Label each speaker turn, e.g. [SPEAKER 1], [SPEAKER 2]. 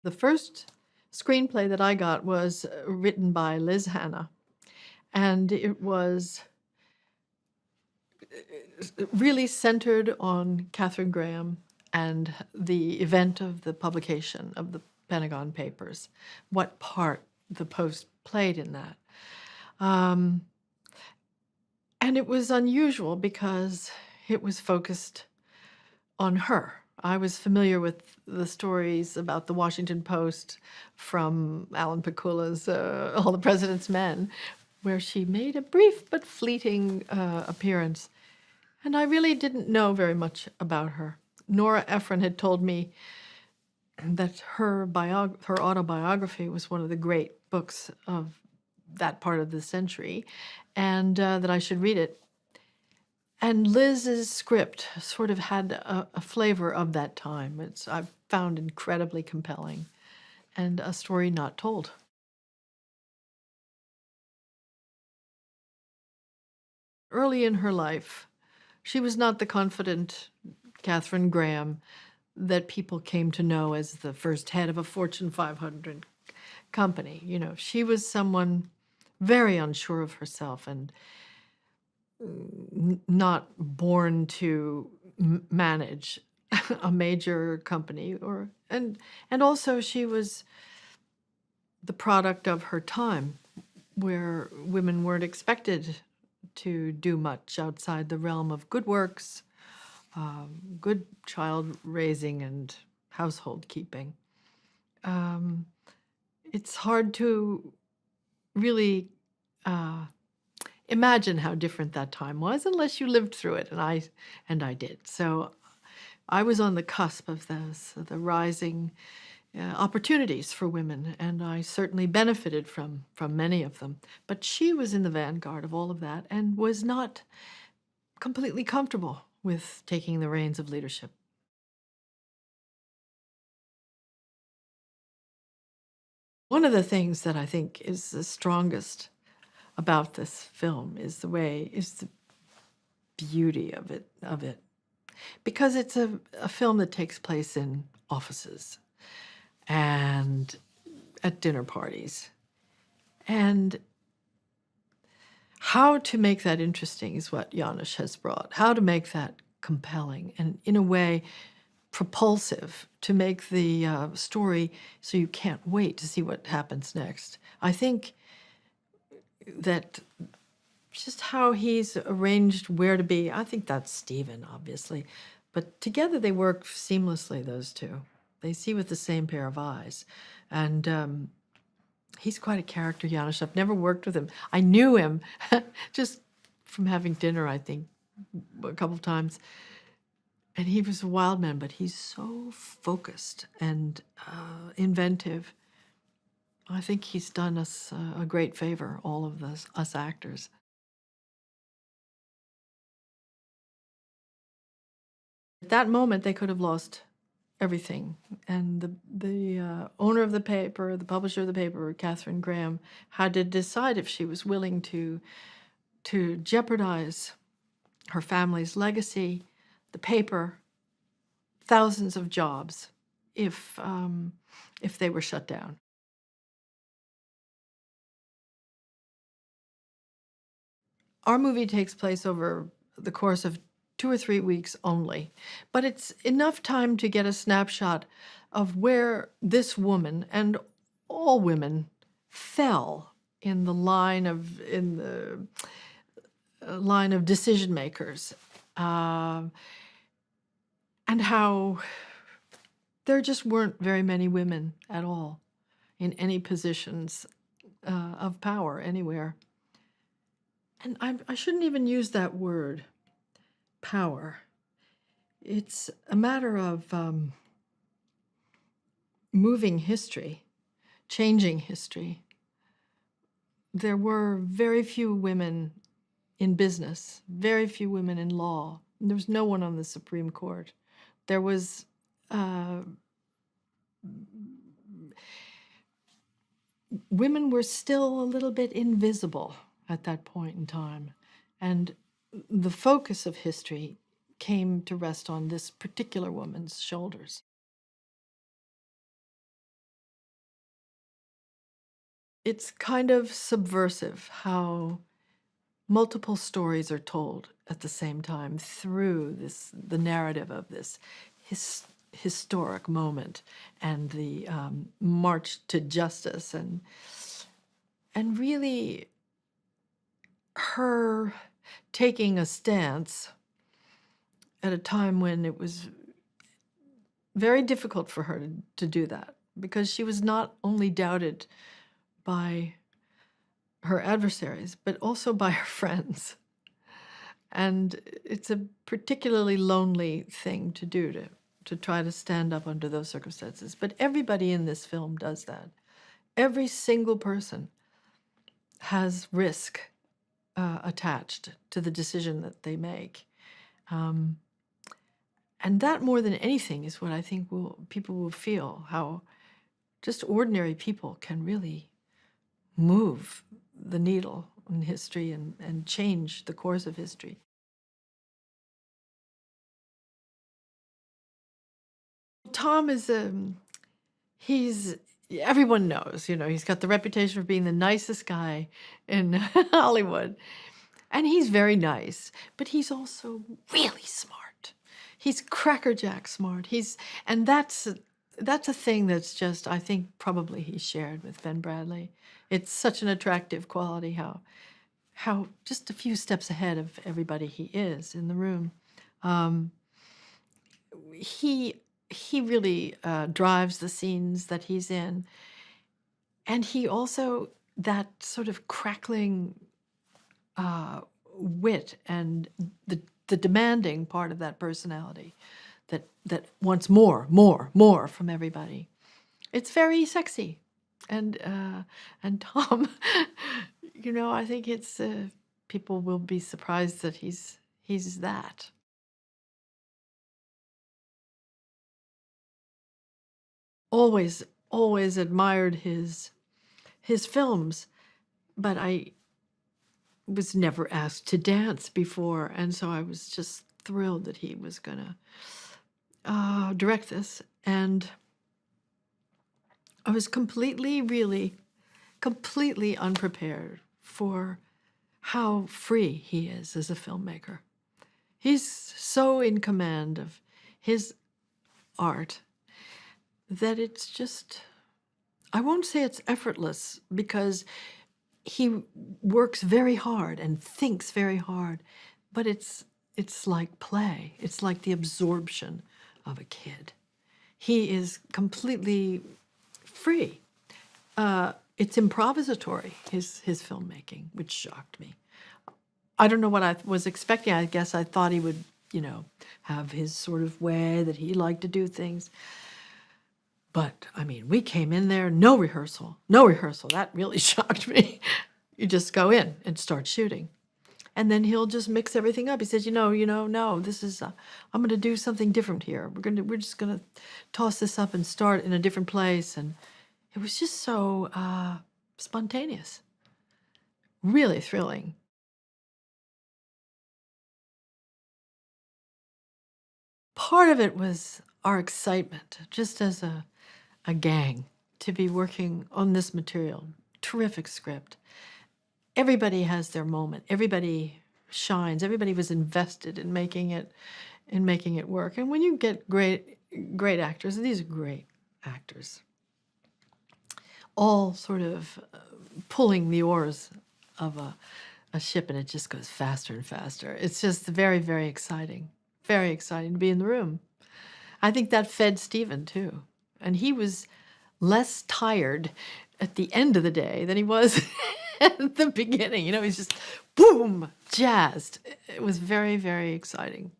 [SPEAKER 1] The first screenplay that I got was written by Liz Hannah, and it was really centered on Katharine Graham and the event of the publication of the Pentagon Papers, what part the Post played in that. Um, and it was unusual because it was focused on her. I was familiar with the stories about the Washington Post from Alan Pakula's All the President's Men, where she made a brief but fleeting appearance. And I really didn't know very much about her. Nora Ephron had told me that her autobiography was one of the great books of that part of the century, and that I should read it. And Liz's script sort of had a flavor of that time. I've found incredibly compelling and a story not told. Early in her life, she was not the confident Katharine Graham that people came to know as the first head of a Fortune 500 company. You know, she was someone very unsure of herself and not born to manage a major company, and also she was the product of her time, where women weren't expected to do much outside the realm of good works, good child raising and household keeping. It's hard to really imagine how different that time was unless you lived through it, and I did. So I was on the cusp of the rising opportunities for women, and I certainly benefited from many of them. But she was in the vanguard of all of that and was not completely comfortable with taking the reins of leadership. One of the things that I think is the strongest about this film is the beauty of it, because it's a film that takes place in offices and at dinner parties. And how to make that interesting is what Janusz has brought. How to make that compelling and, in a way, propulsive, to make the story so you can't wait to see what happens next. I think that just how he's arranged where to be, I think that's Steven, obviously. But together they work seamlessly, those two. They see with the same pair of eyes. And he's quite a character, Janusz. I've never worked with him. I knew him just from having dinner, I think, a couple times. And he was a wild man, but he's so focused and inventive. I think he's done us a great favor, all of us actors. At that moment, they could have lost everything. And the owner of the paper, the publisher of the paper, Katharine Graham, had to decide if she was willing to jeopardize her family's legacy, the paper, thousands of jobs, if they were shut down. Our movie takes place over the course of 2 or 3 weeks only, but it's enough time to get a snapshot of where this woman and all women fell in the line of decision makers, and how there just weren't very many women at all in any positions of power anywhere. And I shouldn't even use that word, power. It's a matter of moving history, changing history. There were very few women in business, very few women in law. There was no one on the Supreme Court. There was women were still a little bit invisible at that point in time. And the focus of history came to rest on this particular woman's shoulders. it's kind of subversive how multiple stories are told at the same time through the narrative of this historic moment and the march to justice, and really her taking a stance at a time when it was very difficult for her to do that, because she was not only doubted by her adversaries, but also by her friends. And it's a particularly lonely thing to do, to try to stand up under those circumstances. But everybody in this film does that. Every single person has risk attached to the decision that they make. And that, more than anything, is what I think people will feel, how just ordinary people can really move the needle in history and change the course of history. Tom is everyone knows, he's got the reputation for being the nicest guy in Hollywood. And he's very nice, but he's also really smart. He's crackerjack smart. And that's a thing that's just, I think, probably he shared with Ben Bradlee. It's such an attractive quality, how just a few steps ahead of everybody he is in the room. He really drives the scenes that he's in. And he also, that sort of crackling wit and the demanding part of that personality that wants more from everybody. It's very sexy. And Tom, I think it's people will be surprised that he's that. Always admired his films, but I was never asked to dance before, and so I was just thrilled that he was gonna direct this. And I was completely unprepared for how free he is as a filmmaker. He's so in command of his art that it's just, I won't say it's effortless, because he works very hard and thinks very hard, but it's like play. It's like the absorption of a kid. He is completely free. It's improvisatory, his filmmaking, which shocked me. I don't know what I was expecting. I guess I thought he would, have his sort of way that he liked to do things. But, I mean, we came in there, no rehearsal. That really shocked me. You just go in and start shooting. And then he'll just mix everything up. He says, no, this is, I'm going to do something different here. We're just going to toss this up and start in a different place. And it was just so spontaneous. Really thrilling. Part of it was our excitement, just as a gang, to be working on this material. Terrific script. Everybody has their moment. Everybody shines. Everybody was invested in making it work. And when you get great actors, these are great actors, all sort of pulling the oars of a ship, and it just goes faster and faster. It's just very, very exciting. Very exciting to be in the room. I think that fed Steven, too. And he was less tired at the end of the day than he was at the beginning. He's just, boom, jazzed. It was very, very exciting.